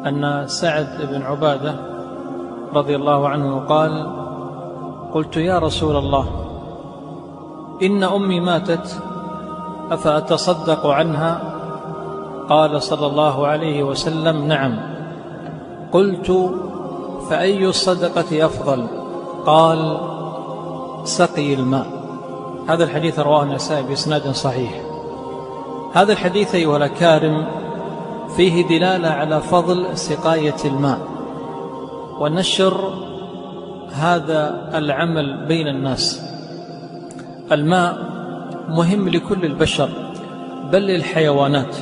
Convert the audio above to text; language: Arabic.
أن سعد بن عبادة رضي الله عنه قال: قلت يا رسول الله، إن أمي ماتت أفأتصدق عنها؟ قال صلى الله عليه وسلم: نعم. قلت: فأي الصدقة أفضل؟ قال: سقي الماء. هذا الحديث رواه النسائي بإسناد صحيح. هذا الحديث أيها الأكارم فيه دلالة على فضل سقاية الماء ونشر هذا العمل بين الناس. الماء مهم لكل البشر بل للحيوانات.